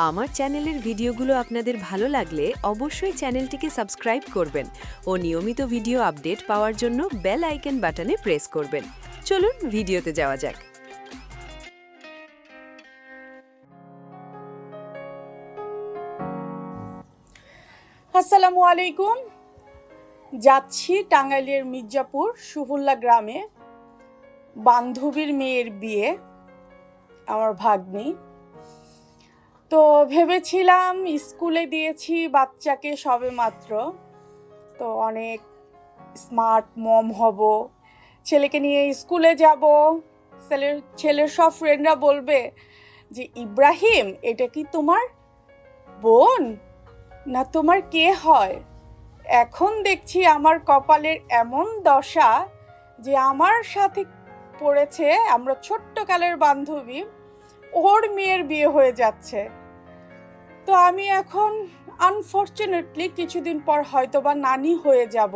আমার চ্যানেলের ভিডিওগুলো আপনাদের ভালো লাগলে অবশ্যই চ্যানেলটিকে সাবস্ক্রাইব করবেন ও নিয়মিত ভিডিও আপডেট পাওয়ার জন্য বেল আইকন বাটনে প্রেস করবেন। চলুন ভিডিওতে যাওয়া যাক। আসসালামু আলাইকুম। যাচ্ছি টাঙ্গাইলের মির্জাপুর সুহুল্লা গ্রামে, বান্ধবীর মেয়ের বিয়ে, আমার ভাগ্নি। তো ভেবেছিলাম স্কুলে দিয়েছি বাচ্চাকে সবে মাত্র, তো অনেক স্মার্ট মম হব, ছেলেকে নিয়ে স্কুলে যাব। ছেলের সব ফ্রেন্ডরা বলবে যে ইব্রাহিম, এটা কি তোমার বোন না তোমার কে হয়? এখন দেখছি আমার কপালের এমন দশা যে আমার সাথে পড়েছে, আমরা ছোট্টকালের বান্ধবী, ওর মেয়ের বিয়ে হয়ে যাচ্ছে। তো আমি এখন আনফর্চুনেটলি কিছুদিন পর হয়তোবা নানি হয়ে যাব।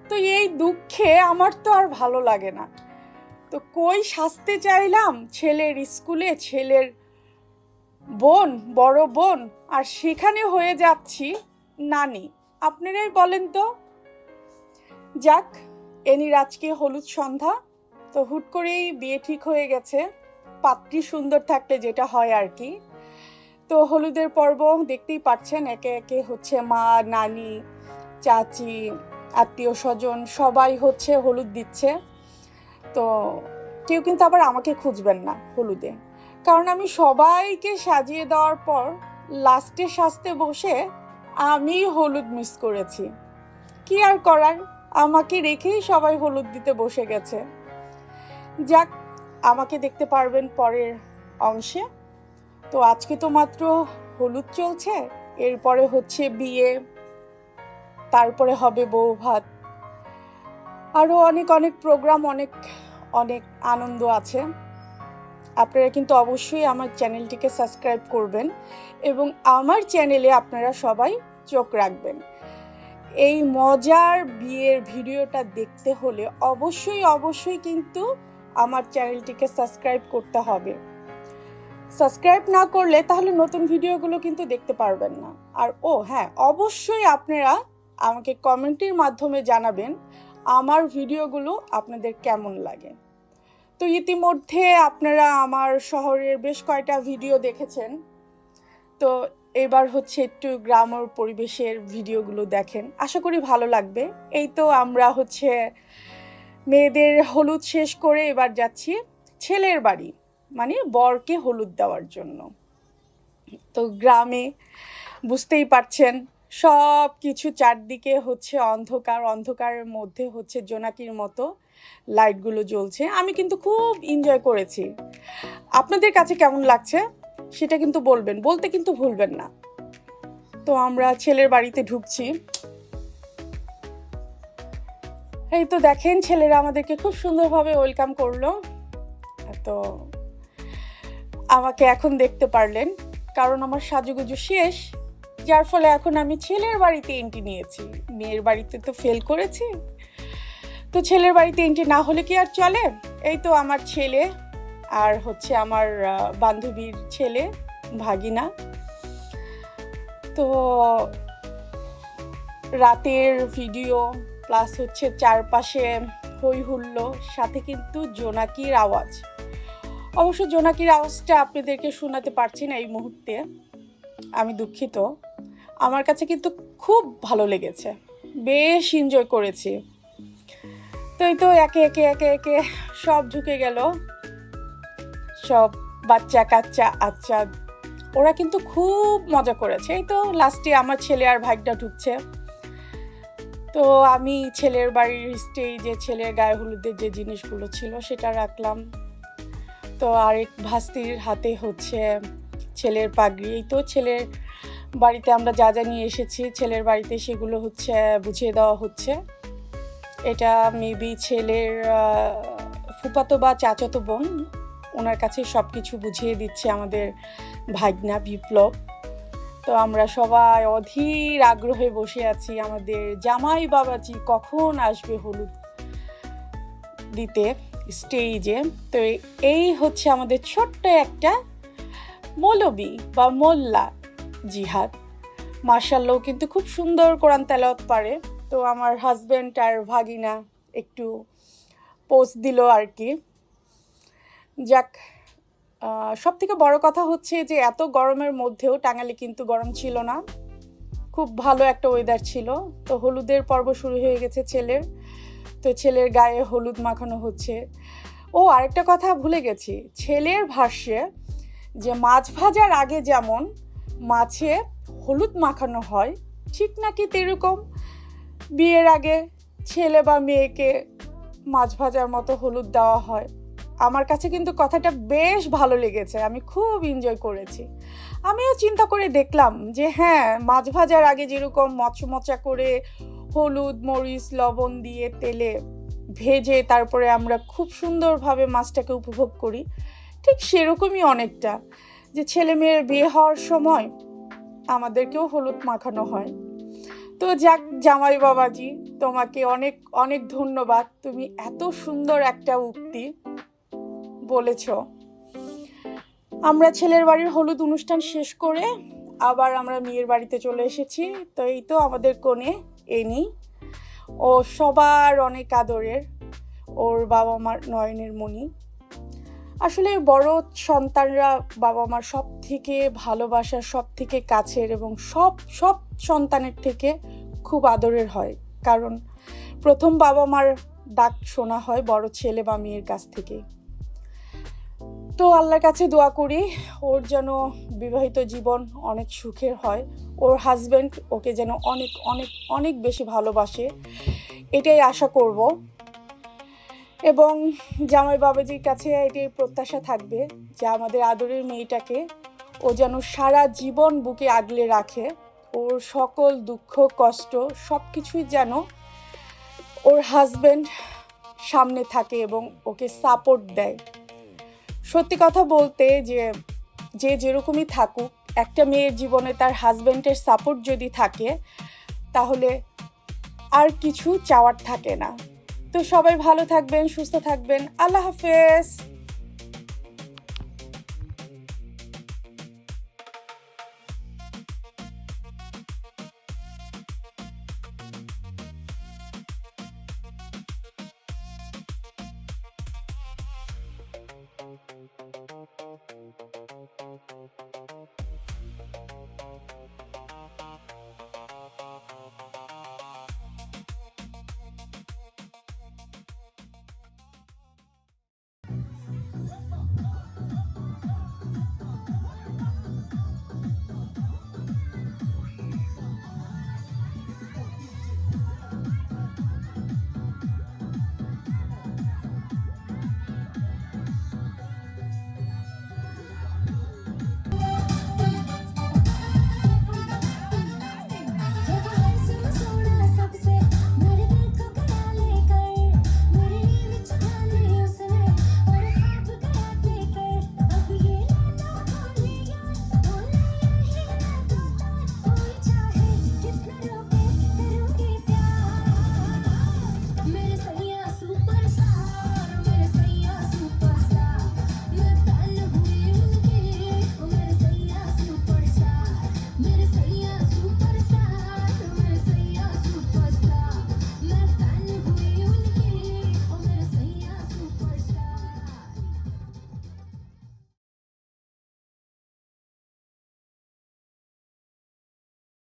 তো এই দুঃখে আমার তো আর ভালো লাগে না। তো কই সাজতে চাইলাম ছেলের স্কুলে, ছেলের বোন, বড় বোন, আর সেখানে হয়ে যাচ্ছি নানি। আপনারাই বলেন তো। যাক, এনির আজকে হলুদ সন্ধ্যা, তো হুট করেই বিয়ে ঠিক হয়ে গেছে। পাত্রী সুন্দর থাকলে যেটা হয় আর কি। তো হলুদের পর্ব দেখতেই পাচ্ছেন, একে একে হচ্ছে মা, নানি, চাচি, আত্মীয় স্বজন সবাই হচ্ছে হলুদ দিচ্ছে। তো কেউ কিন্তু আবার আমাকে খুঁজবেন না হলুদে, কারণ আমি সবাইকে সাজিয়ে দেওয়ার পর লাস্টে সাজতে বসে আমি হলুদ মিস করেছি। কি আর করার, আমাকে রেখেই সবাই হলুদ দিতে বসে গেছে। যাক, আমাকে দেখতে পারবেন পরের অংশে। তো আজকে তো মাত্র হলুদ চলছে, এরপরে হচ্ছে বিয়ে, তারপরে হবে বউ ভাত, আরও অনেক অনেক প্রোগ্রাম, অনেক অনেক আনন্দ আছে। আপনারা কিন্তু অবশ্যই আমার চ্যানেলটিকে সাবস্ক্রাইব করবেন এবং আমার চ্যানেলে আপনারা সবাই চোখ রাখবেন। এই মজার বিয়ের ভিডিওটা দেখতে হলে অবশ্যই কিন্তু আমার চ্যানেলটিকে সাবস্ক্রাইব করতে হবে। সাবস্ক্রাইব না করলে তাহলে নতুন ভিডিওগুলো কিন্তু দেখতে পারবেন না। আর হ্যাঁ, অবশ্যই আপনারা আমাকে কমেন্টের মাধ্যমে জানাবেন আমার ভিডিওগুলো আপনাদের কেমন লাগে। তো ইতিমধ্যে আপনারা আমার শহরের বেশ কয়টা ভিডিও দেখেছেন, তো এবার হচ্ছে একটু গ্রামের পরিবেশের ভিডিওগুলো দেখেন, আশা করি ভালো লাগবে। এই তো আমরা হচ্ছে মেয়েদের হলুদ শেষ করে এবার যাচ্ছি ছেলের বাড়ি, মানে বরকে হলুদ দেওয়ার জন্য। তো গ্রামে বুঝতেই পারছেন, সব কিছু চারদিকে হচ্ছে অন্ধকার, অন্ধকারের মধ্যে হচ্ছে জোনাকির মতো লাইটগুলো জ্বলছে। আমি কিন্তু খুব এনজয় করেছি। আপনাদের কাছে কেমন লাগছে সেটা কিন্তু বলবেন, বলতে কিন্তু ভুলবেন না। তো আমরা ছেলের বাড়িতে ঢুকছি। এই তো দেখেন, ছেলেরা আমাদেরকে খুব সুন্দরভাবে ওয়েলকাম করলো। তো আমাকে এখন দেখতে পারলেন, কারণ আমার সাজুগুজু শেষ, যার ফলে এখন আমি ছেলের বাড়িতে এন্ট্রি নিয়েছি। মেয়ের বাড়িতে তো ফেল করেছি, তো ছেলের বাড়িতে এন্ট্রি না হলে কি আর চলে। এই তো আমার ছেলে আর হচ্ছে আমার বান্ধবীর ছেলে, ভাগিনা। তো রাতের ভিডিও প্লাস হচ্ছে চারপাশে হই হুল্লো, সাথে কিন্তু জোনাকির আওয়াজ। অবশ্য জোনাকির আওয়াজটা আপনাদেরকে শোনাতে পারছি না এই মুহূর্তে, আমি দুঃখিত। আমার কাছে কিন্তু খুব ভালো লেগেছে, বেশ এনজয় করেছি। তো এই তো একে একে সব ঢুকে গেল, সব বাচ্চা কাচ্চা। আচ্ছা, ওরা কিন্তু খুব মজা করেছে। এই তো লাস্টে আমার ছেলে আর ভাইটা ঢুকছে। তো আমি ছেলের বাড়ির স্টেজে ছেলের গায়ে হলুদের যে জিনিসগুলো ছিল সেটা রাখলাম। তো আরেক ভাস্তির হাতে হচ্ছে ছেলের পাগড়ি। এই তো ছেলের বাড়িতে আমরা যা যা নিয়ে এসেছি ছেলের বাড়িতে সেগুলো হচ্ছে বুঝিয়ে দেওয়া হচ্ছে। এটা মেবি ছেলের ফুফাতো বা চাচাতো বোন, ওনার কাছে সব কিছু বুঝিয়ে দিচ্ছে আমাদের ভাগনা বিপ্লব। তো আমরা সবাই অধীর আগ্রহে বসে আছি, আমাদের জামাই বাবাজি কখন আসবে হলুদ দিতে স্টেজে। তো এই হচ্ছে আমাদের ছোট্ট একটা মৌলবী বা মোল্লা জিহাদ। মাশাআল্লাহ কিন্তু খুব সুন্দর কোরআন তেলাওয়াত পারে। তো আমার হাজব্যান্ড আর ভাগিনা একটু পোস্ট দিল আর কি। যাক, সব থেকে বড় কথা হচ্ছে যে এত গরমের মধ্যেও টাঙ্গাইলে কিন্তু গরম ছিল না, খুব ভালো একটা ওয়েদার ছিল। তো হলুদের পর্ব শুরু হয়ে গেছে ছেলের, তো ছেলের গায়ে হলুদ মাখানো হচ্ছে। ও আরেকটা কথা ভুলে গেছি, ছেলের ভাষ্যে যে মাছ ভাজার আগে যেমন মাছে হলুদ মাখানো হয়, ঠিক নাকি তেরকম বিয়ের আগে ছেলে বা মেয়েকে মাছ ভাজার মতো হলুদ দেওয়া হয়। আমার কাছে কিন্তু কথাটা বেশ ভালো লেগেছে, আমি খুব এনজয় করেছি। আমিও চিন্তা করে দেখলাম যে হ্যাঁ, মাছ ভাজার আগে যেরকম মচমচা করে হলুদ মরিচ লবণ দিয়ে তেলে ভেজে তারপরে আমরা খুব সুন্দরভাবে মাছটাকে উপভোগ করি, ঠিক সেরকমই অনেকটা যে ছেলে মেয়ের বিয়ে হওয়ার সময় আমাদেরকেও হলুদ মাখানো হয়। তো যাক জামাই বাবাজি, তোমাকে অনেক অনেক ধন্যবাদ, তুমি এত সুন্দর একটা উক্তি বলেছ। আমরা ছেলের বাড়ির হলুদ অনুষ্ঠান শেষ করে আবার আমরা মেয়ের বাড়িতে চলে এসেছি। তো এই তো আমাদের কনে এনি, ও সবার অনেক আদরের, ওর বাবা মার নয়নের মণি। আসলে বড় সন্তানরা বাবা মার সব থেকে ভালোবাসার, সব থেকে কাছের এবং সব সব সন্তানের থেকে খুব আদরের হয়, কারণ প্রথম বাবা মার ডাক শোনা হয় বড় ছেলে বা মেয়ের কাছ থেকে। তো আল্লাহর কাছে দোয়া করি ওর যেন বিবাহিত জীবন অনেক সুখের হয়, ওর হাজব্যান্ড ওকে যেন অনেক অনেক অনেক বেশি ভালোবাসে, এটাই আশা করব। এবং জামাই বাবাজির কাছে এটাই প্রত্যাশা থাকবে যে আমাদের আদরের মেয়েটাকে ও যেন সারা জীবন বুকে আগলে রাখে, ওর সকল দুঃখ কষ্ট সব কিছুই যেন ওর হাজব্যান্ড সামনে থাকে এবং ওকে সাপোর্ট দেয়। সত্যি কথা বলতে যে যে যেরকমই থাকুক, একটা মেয়ের জীবনে তার হাজব্যান্ডের সাপোর্ট যদি থাকে তাহলে আর কিছু চাওয়ার থাকে না। তো সবাই ভালো থাকবেন, সুস্থ থাকবেন, আল্লাহ হাফেজ।